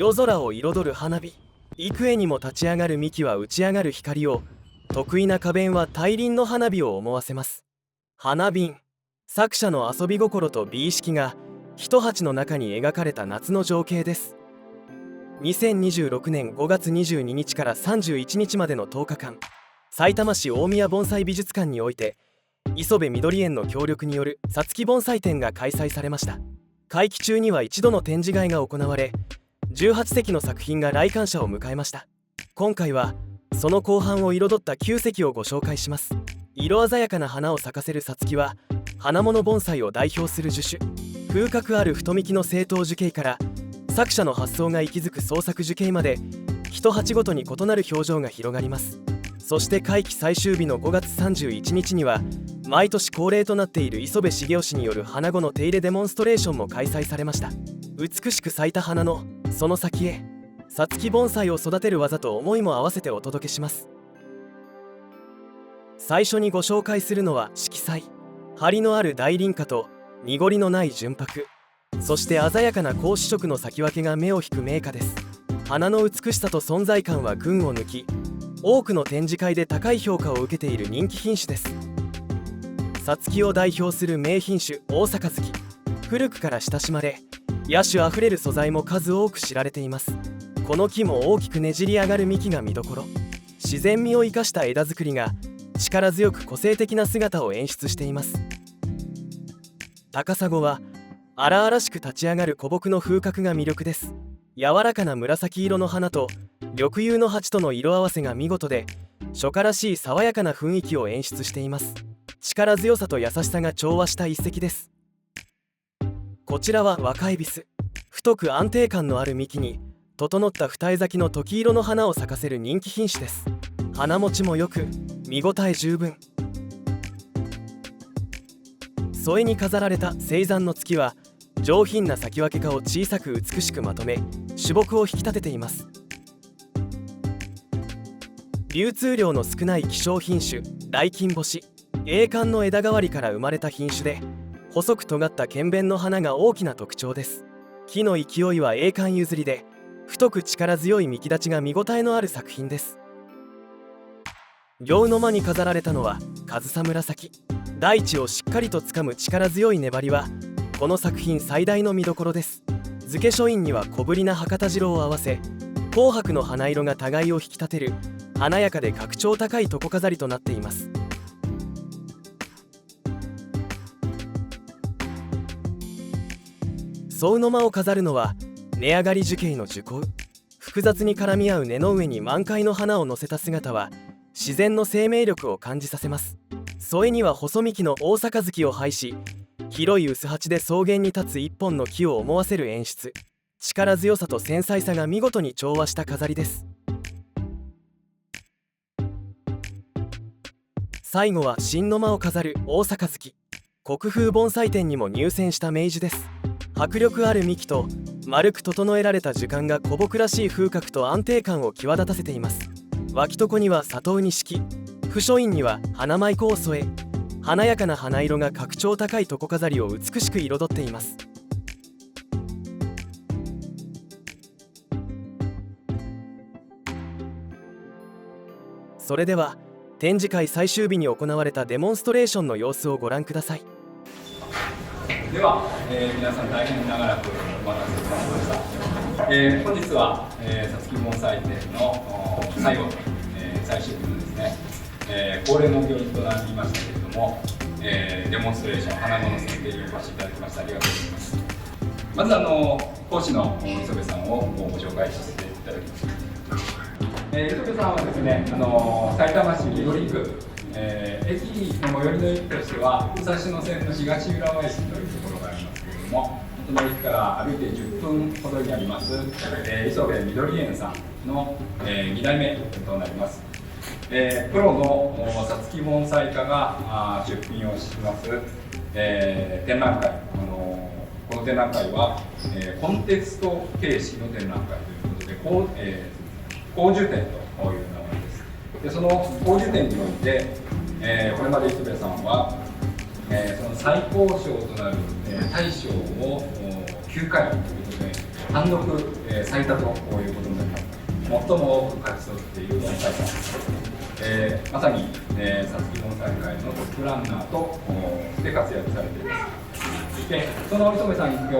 夜空を彩る花火。幾重にも立ち上がる幹は打ち上がる光を、得意な花弁は大輪の花火を思わせます。花瓶。作者の遊び心と美意識が一鉢の中に描かれた夏の情景です。2026年5月22日から31日までの10日間、さいたま市大宮盆栽美術館において磯部緑園の協力によるさつき盆栽展が開催されました。会期中には一度の展示会が行われ、18席の作品が来館者を迎えました。今回はその後半を彩った9席をご紹介します。色鮮やかな花を咲かせるさつきは花物盆栽を代表する樹種。風格ある太幹の正統樹形から作者の発想が息づく創作樹形まで、一鉢ごとに異なる表情が広がります。そして会期最終日の5月31日には毎年恒例となっている磯部茂雄氏による花子の手入れデモンストレーションも開催されました。美しく咲いた花のその先へ、さつき盆栽を育てる技と思いも合わせてお届けします。最初にご紹介するのは色彩。張りのある大輪花と濁りのない純白、そして鮮やかな光子色の咲き分けが目を引く名花です。花の美しさと存在感は群を抜き、多くの展示会で高い評価を受けている人気品種です。さつきを代表する名品種大阪月。古くから親しまれ、野趣あふれる素材も数多く知られています。この木も大きくねじり上がる幹が見どころ。自然味を生かした枝作りが力強く個性的な姿を演出しています。高砂は荒々しく立ち上がる古木の風格が魅力です。柔らかな紫色の花と緑釉の鉢との色合わせが見事で、初夏らしい爽やかな雰囲気を演出しています。力強さと優しさが調和した一石です。こちらは若恵比寿。太く安定感のある幹に整った二重咲きの時色の花を咲かせる人気品種です。花持ちもよく、見応え十分。添えに飾られた青山の月は上品な咲き分け花を小さく美しくまとめ、主木を引き立てています。流通量の少ない希少品種大金星。栄冠の枝代わりから生まれた品種で、細く尖った剣弁の花が大きな特徴です。木の勢いは栄冠譲りで、太く力強い幹立ちが見応えのある作品です。行の間に飾られたのは上総紫。大地をしっかりとつかむ力強い粘りはこの作品最大の見どころです。漬け書院には小ぶりな博多白を合わせ、紅白の花色が互いを引き立てる華やかで格調高い床飾りとなっています。総の間を飾るのは根上がり樹形の樹高。複雑に絡み合う根の上に満開の花を乗せた姿は自然の生命力を感じさせます。添えには細幹の大阪月を配し、広い薄鉢で草原に立つ一本の木を思わせる演出。力強さと繊細さが見事に調和した飾りです。最後は真の間を飾る大阪月。国風盆栽展にも入選した名樹です。迫力ある幹と丸く整えられた樹幹が古木らしい風格と安定感を際立たせています。脇床には佐藤錦、不書院には花舞妓を添え、華やかな花色が格調高い床飾りを美しく彩っています。それでは展示会最終日に行われたデモンストレーションの様子をご覧ください。では、皆さん大変長らくお待たせいたしました。本日はさつき盆栽展の最後、最終日のですね、恒例の行事となりましたけれども、デモンストレーション花物設計にお越しいただきましてありがとうございます。まず講師の磯部さんをご紹介させていただきます。磯部さんはですね、さいたま市緑区、駅の最寄りの駅としては武蔵野線の東浦和駅というところがありますけれども、その駅から歩いて10分ほどにあります、磯部緑園さんの、2代目となります。プロのさつき盆栽家が出品をします、展覧会。この展覧会は、コンテスト形式の展覧会ということで、工樹展という名前です。でその工樹展において、これまで磯部さんは、その最高賞となる、大賞を9回ということで、単独、最多ということになります。最も多く勝ち取っている盆栽さんです。まさにさつき盆栽会のトップランナーとして活躍されています。で、その磯部さんに今日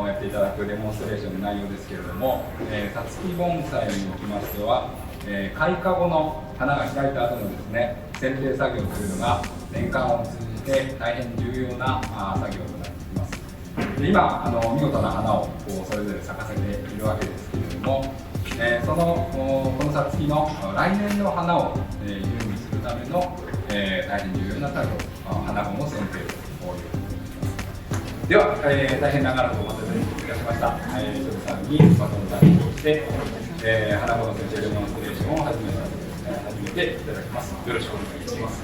やっていただくデモンストレーションの内容ですけれども、さつき盆栽におきましては、開花後の花が開いた後のですね、剪定作業というのが年間を通じて大変重要な作業となっています。で、今見事な花をそれぞれ咲かせているわけですけれども、このさつきの来年の花を準備するための大変重要な作業、花子の剪定ということです。では、大変長らくお待たせいたしました。磯部さんにバトンタッチをして、花子の剪定デモンストレーションを始めていただきます。よろしくお願いします。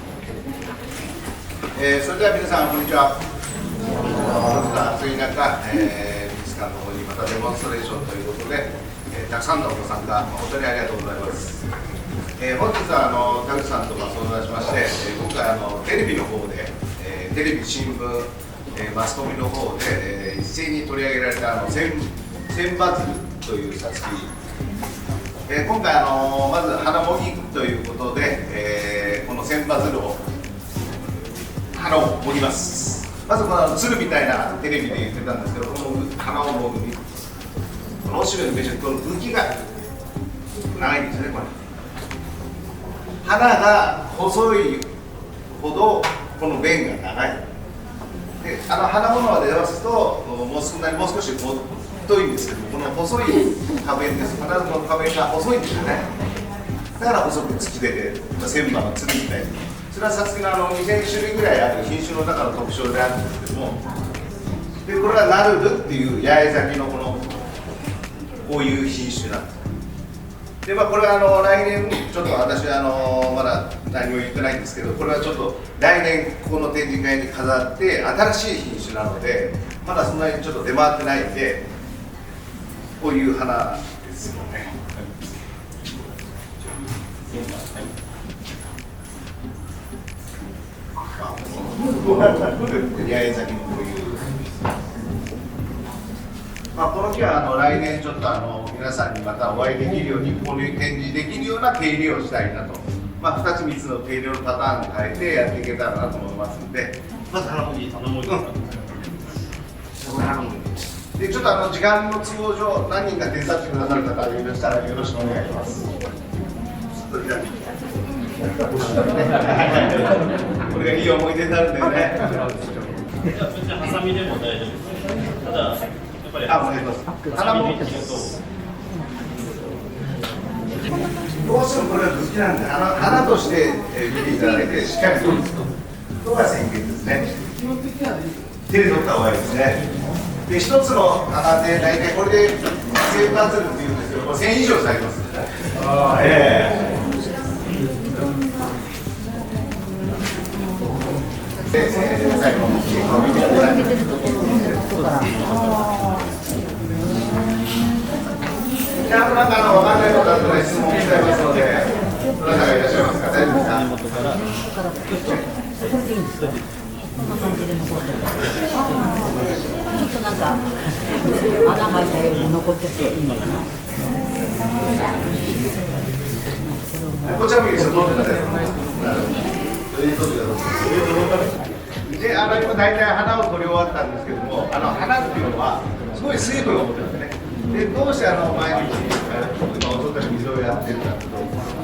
それでは皆さん、こんにちは。本日は暑い中、美術館の方にまたデモンストレーションということで、たくさんのご参加、本当にありがとうございます。本日は田口さんと相談しまして、今回テレビの方で、テレビ、新聞、マスコミの方で、一斉に取り上げられた千羽鶴というさつき、今回まず花もぎということで、この千羽鶴を花をもぎます。まずこの鶴みたいなテレビで言ってたんですけど、この花をもぐこのおしべのめちゃこの茎が長いんですね。これ花が細いほどこの弁が長い。で花物まで合わすともう少し太いんですけど、この細い花弁です。必ずこの花弁が細いんですよね。だから細く突き出て千羽の鶴みたいに。それはさつきの2000種類ぐらいある品種の中の特徴であるんですけども、でこれはナルルっていう八重咲きのこういう品種なんです。でこれは来年ちょっと私はまだ何も言ってないんですけど、これはちょっと来年ここの展示会に飾って新しい品種なので、まだそんなにちょっと出回ってないんで、こういう花ですよね。八重咲きのこういう、この木は来年ちょっと皆さんにまたお会いできるように、こういう展示できるような手入れをしたいなと、2つ3つの手入れのパターンを変えてやっていけたらなと思いますので、まず花もぎでちょっと時間の都合上、何人か手伝ってくださる方がいらしたらよろしくお願いします。これがいい思い出になるんだよね。ハサミでも大丈夫です。ただやっぱりお願いします。花もどうしてもこれは好きなんで、花として見ていただいて、しっかりとるのが先決ですね。手で取った方がいいですね。で、一つの花で大体これで千羽鶴っていうんですけど、1000以上されます。で、最後の結果を見てください。なんか分かんないことあったら質問してありますので、どなたがいらっしゃいますか。大丈夫ですか。ちょっとなんか穴入ったように残っててこちらもいいですよ。どうぞ。で、今大体花を取り終わったんですけども、花っていうのはすごい水分を持ってるんですね。で、どうして毎日遅くから水をやってるかというと、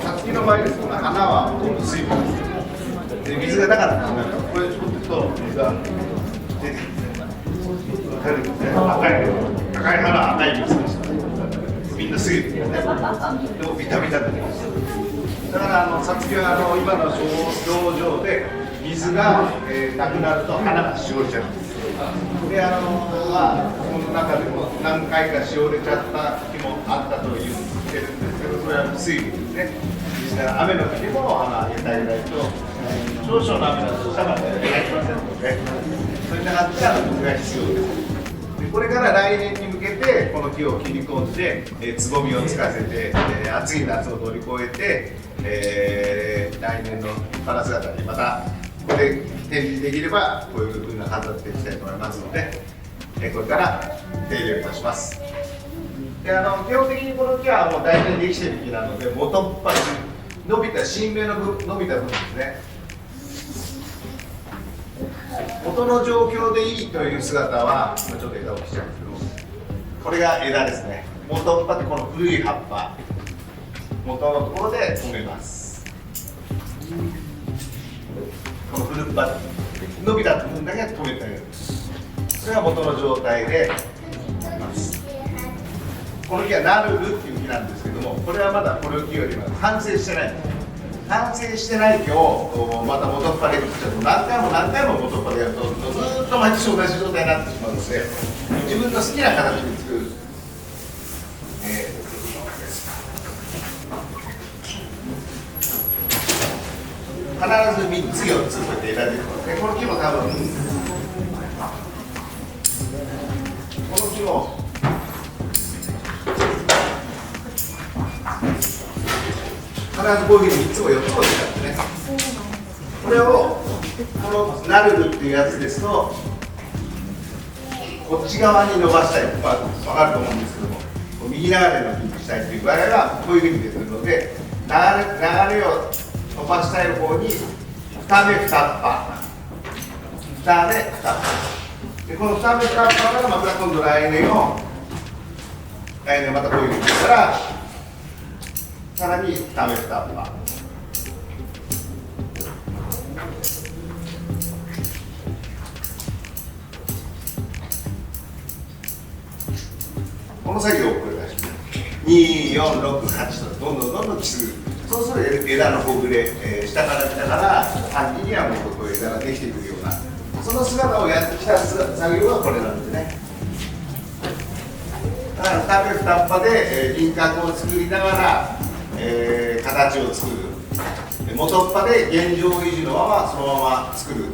さつきの場合ですと、花はほとんど水分です。で、水がだからこれちょっと水が出てきて、分かるんですね。赤い花は赤い水です。みんな水分ですね。でもビタビタ出てます。だからさつきは今の表情で水が、なくなると花がしおれちゃうんです。でこの中でも何回かしおれちゃった木もあったと言ってるんですけど、それは水分ですね。ですから雨の日にも花をあげてあげないと、少々の雨だと下が入りませんので、そういった感じで水が必要です。これから来年に向けてこの木を切り込んで、つぼみをつかせて、暑い夏を乗り越えて、来年の花姿にまたここで展示できればこういう風な飾っていきたいと思いますので、これから手入れをいたします。で基本的にこの木はもう大体できてる木なので、元っ端伸びた新芽の伸びた部分ですね。元の状況でいいという姿は、ちょっと枝を切っちゃうんですけど、これが枝ですね。元っ端ってこの古い葉っぱ、元のところで止めます。この古っ端、伸びた部分だけ止めてあげる。それが元の状態でいます。この木はナルルっていう木なんですけども、これはまだこの木よりも完成してない。完成してない木をまた元っ端で切っちゃうと、何回も何回も元っ端でやると、ずっと毎年同じ状態になってしまうので、自分の好きな形に作る。必ず3つ4つこうやって枝でこの木も多分この木も必ずこういうふうに3つも4つも使ってね、これをこのナルルっていうやつですとこっち側に伸ばしたい、分かると思うんですけども、右流れの木にしたいという場合はこういうふうに出てくるので、流れを伸ばしたい方に2目2葉、2目2葉で、この2目2葉からまた今度来年またこういうふうにしたらさらに2目2葉、この作業を繰り返します。2、4、6、8とどんどん切る。そうすると枝のほぐれ、下から半期にはもうこういう枝ができてくるような、その姿をやってきた作業がこれなんですね。だから2目2葉で、輪郭を作りながら、形を作る。元っ端で現状維持のままそのまま作る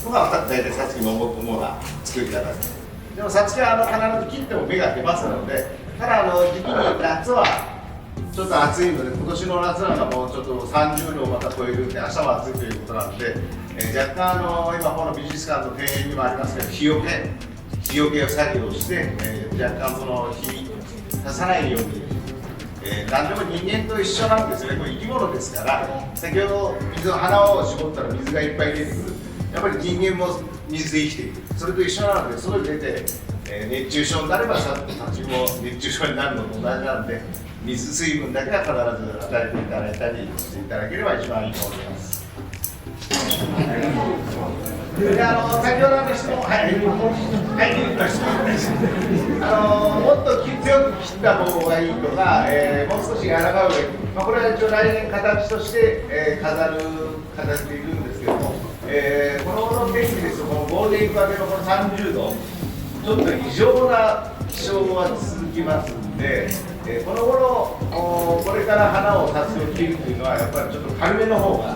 のが大体さつきの主な作り方です。でもさつきは必ず切っても芽が出ますので、ただ時期に夏はちょっと暑いので、今年の夏なんかもうちょっと30度をまた超えるんで、明日も暑いということなので、若干今この美術館の庭園にもありますけど、日よけを作業して、若干その日出さないように、何でも人間と一緒なんですね。これ生き物ですから、先ほど花を絞ったら水がいっぱい出てくる。やっぱり人間も水で生きている。それと一緒なので、それ出て、熱中症になればさちも熱中症になるのと同じなので、水分だけは必ず与えていただいたりしていただければ一番いいと思います。で先ほどの質問、もっと強く切った方がいいとか、もう少し柔らかい方がいい、これは一応来年形として、飾る形でいるんですけども、この頃の天気ですと、このゴールデンウィーク明けのこの30度、ちょっと異常な気象が続きますんで、この頃これから花をさつを切るというのは、やっぱりちょっと軽めの方が、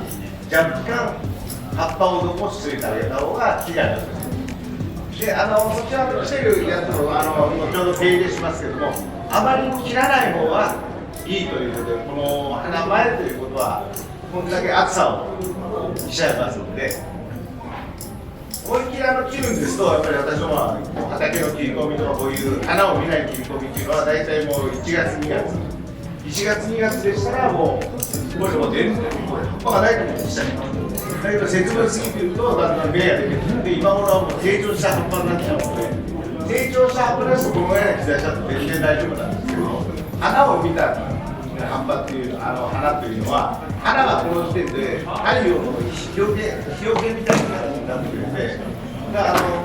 若干葉っぱを残しておいてあげた方がきれいなんです。で、こちらのしてるやつを後ほど手入れしますけども、あまり切らない方がいいということで、この花前ということは、こんだけ暑さをしちゃいますので。思いっきり切るんですと、やっぱり私は畑の切り込みとかこういう花を見ない切り込みっていうのは大体もう1月2月1月2月でしたらもうこれも全然葉っぱがないと思ってしたい。だけど節分過ぎてるとだんだん芽が出てくる。で今頃はもう成長した葉っぱになっちゃうので、成長した葉っぱですとこのぐらいの兆しだと全然大丈夫なんですけど、花を見た葉っぱっていう花というのは、花がこの時点で太陽の日よけみたいな形になってくるので、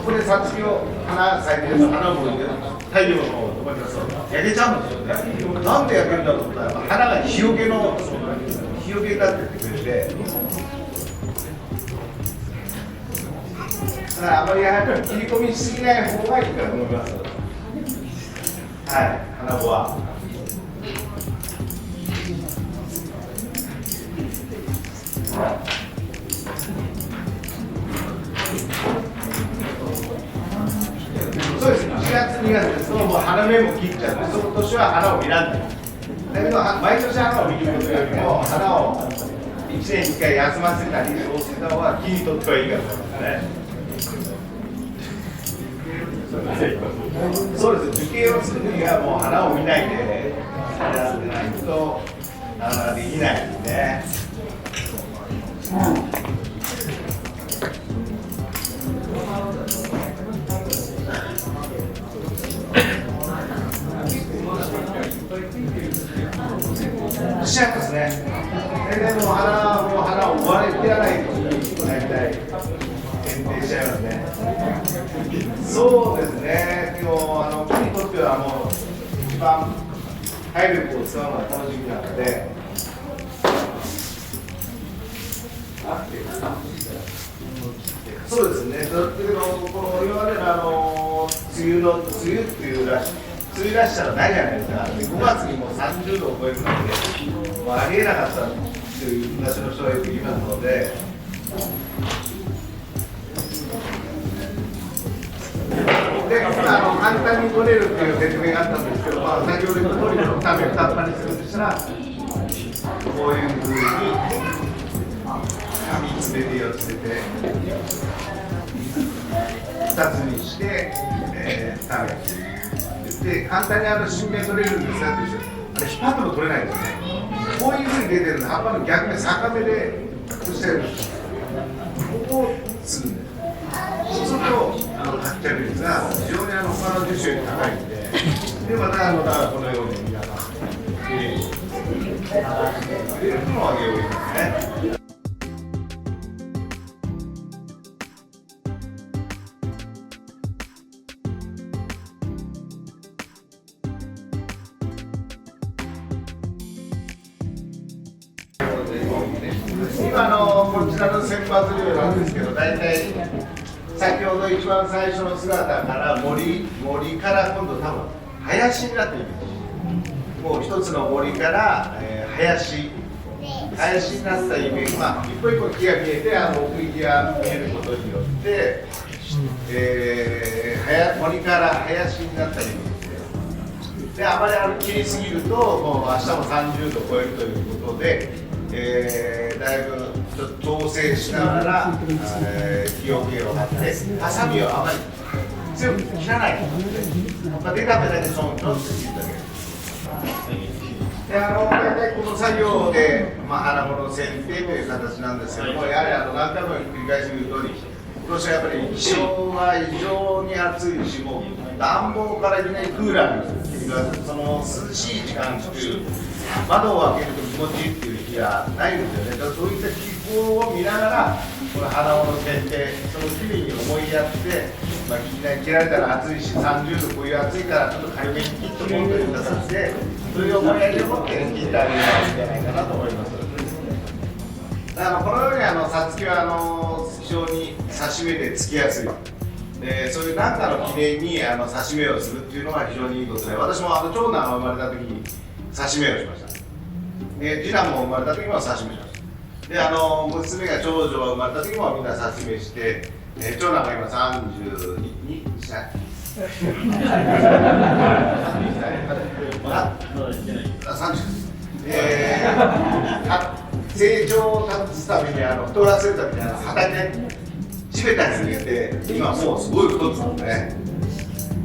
これさつきを花咲いてる花を向いて太陽の方を飛ばしますと焼けちゃうんですよね。なんで焼けるんだろうと思ったら、花が日よけになってってくれて、だからあまりやはり切り込みしすぎない方がいいかと思います。はい、花子は。そうです、1月2月ですともう花芽も切っちゃって、その年は花を見らんない。だけど毎年花を見ることよりも花を1年1回休ませたりそうした方が木にとってはいいかと思いますね。そうです、受験をするにはもう花を見ないでやってないとなかなかできないですね。しちゃいますね。でも花を追われてやないと大体限定しちゃいますね。そうですね。でも木にとってはもう一番体力を使うのが楽しみなので。そうですね。この今までの梅雨っていう梅雨らしさがないじゃないですか。で5月にも30度を超えるので、ありえなかったという昔の人はよく言いますので。で簡単に取れるっていう説明があったんですけど、先ほど言った通りのためをたっぱりするとしたら、こういうふうに紙詰めて4つ詰めて2つにして、ためで簡単に新芽取れるんですよっていう人、引っ張っても取れないですね。こういうふうに出てるので、葉っぱの逆目逆目で隠してるんです。ここをするんです。そうすると発着率が非常に他の樹種より高いんで、まただからこのように皆さん入れるのをあげようですね。今こちらの選抜量なんですけど、大体先ほど一番最初の姿から森から今度多分林になっている。もう一つの森から、林になったイメージ、一個一個木が見えて奥行きが見えることによって、森から林になったイメージで、あまり切りすぎるともう明日も30度超えるということで。だいぶちょっと調整しながら木桶を張ってハサミをあまり強く切らないで、出た目だけそうとって切るだけで、大体この作業で、花物剪定という形なんですけども、やはり何回も繰り返し言う通り、今年はやっぱり気象が異常に暑いし、もう暖房からいきなりクーラーにする、その涼しい時間中、窓を開けると気持ちいいっていう日がないんですよね。だからそういった気候を見ながら、この花物剪定、その日々に思いやって、いきなり切られたら暑いし、30度こういう暑いからちょっと軽めに切っとこうという形で、それを思いやりを持って切ってあげればいいんじゃないかなと思います。だからこのようにさつきは非常に刺し目でつきやすい。そういう何かの記念に刺し目をするっていうのは非常にいいことで、私も長男が生まれた時に刺し目をしました。次男も生まれた時も刺し目しました。で娘が長女が生まれた時もみんな刺し目して、長男が今32歳成長を保つために太らせるために畑地べたに入れて、今もうすごい太ってますね。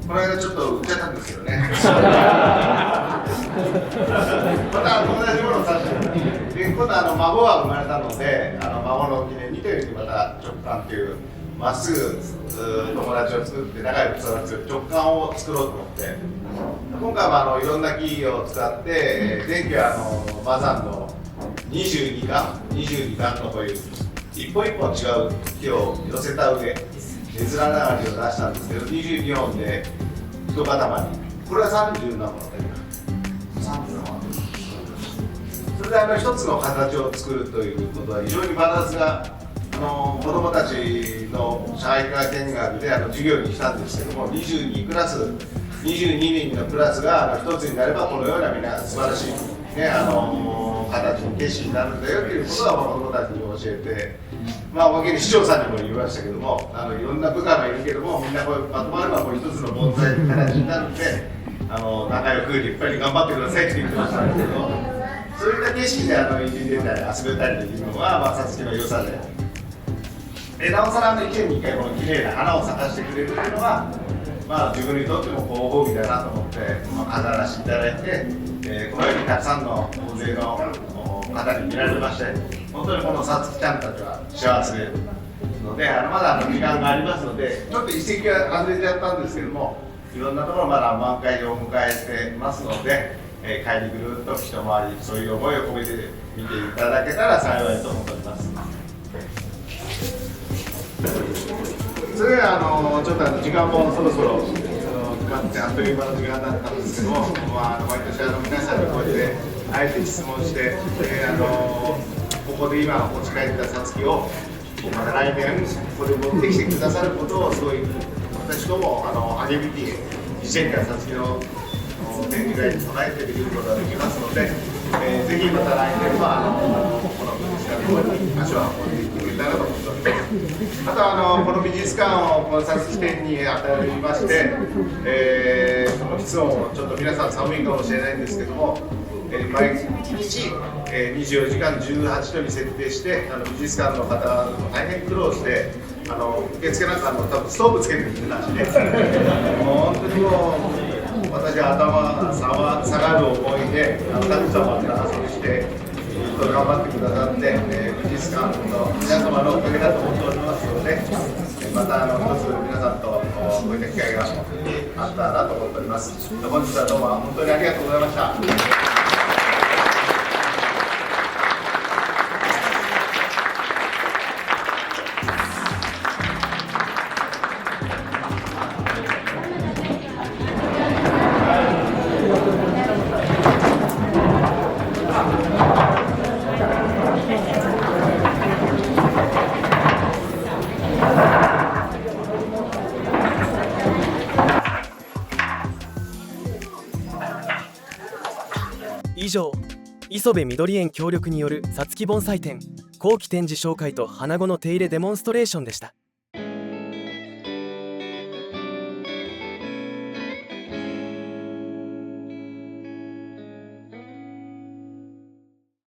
この間ちょっと売っちゃったんですけどね。また同じものを刺してで、今度孫が生まれたので、孫の記念にというふうにまた直感というまっすぐ友達を作って仲良く育つ直感を作ろうと思って、今回はいろんな木を使って、前期はマザンの22巻のこういう一本一本違う木を寄せた上、絵面流れを出したんですけど、22本で一塊、これは30何本だったりそれで一つの形を作るということは非常にバランスが子どもたちの社会科見学で授業にしたんですけども、22人のクラスが一つになればこのようなみんな素晴らしい、形の景色になるんだよということは子どもたちに教えて、おまけに市長さんにも言いましたけども、いろんな部下がいるけども、みんなこうまとまればこう一つの盆栽の形になるんで、仲良く立派に頑張ってくださいって言ってましたけど、そういった景色でいじれたり遊べたりできるのはさつきの良さで、なおさら1年に1回この綺麗な花を咲かせてくれるというのは自分にとってもご褒美だなと思って、飾らせていただいて、このようにたくさんの大勢の方に見られまして、本当にこのさつきちゃんたちは幸せですので、まだ時間がありますので、ちょっと遺跡が外れちゃったんですけども、いろんなところまだ満開を迎えてますので、帰りぐるっと一回り、そういう思いを込めて見ていただけたら幸いと思っております。それではちょっと時間もそろそろ決まってあっという間の時間だったんですけども、毎年皆さんにこうやってあえて質問して、ここで今持ち帰ったさつきをまた来年ここで持ってきてくださることをすごい私ども励みに1年間さつきの展示会に備えてできることができますので、ぜひまた来年はこの美術館の方に足を運んでいただけたらと思っております。あとこの美術館をこのさつき展に与えまして、その室温をちょっと皆さん寒いかもしれないんですけども、毎日24時間18度に設定して、美術館の方も大変苦労して、受付なんか多分ストーブつけてるらしいです。本当にもう私は頭下がる思いで、たくさんまた遊びして、ずっと頑張ってくださって、美術館の皆様のおかげだと思っておりますので、また一つ皆さんとこういった機会があったらと思っております。本日はどうも本当にありがとうございました。以上、磯部みどり園協力によるさつき盆栽展後期展示紹介と花子の手入れデモンストレーションでした。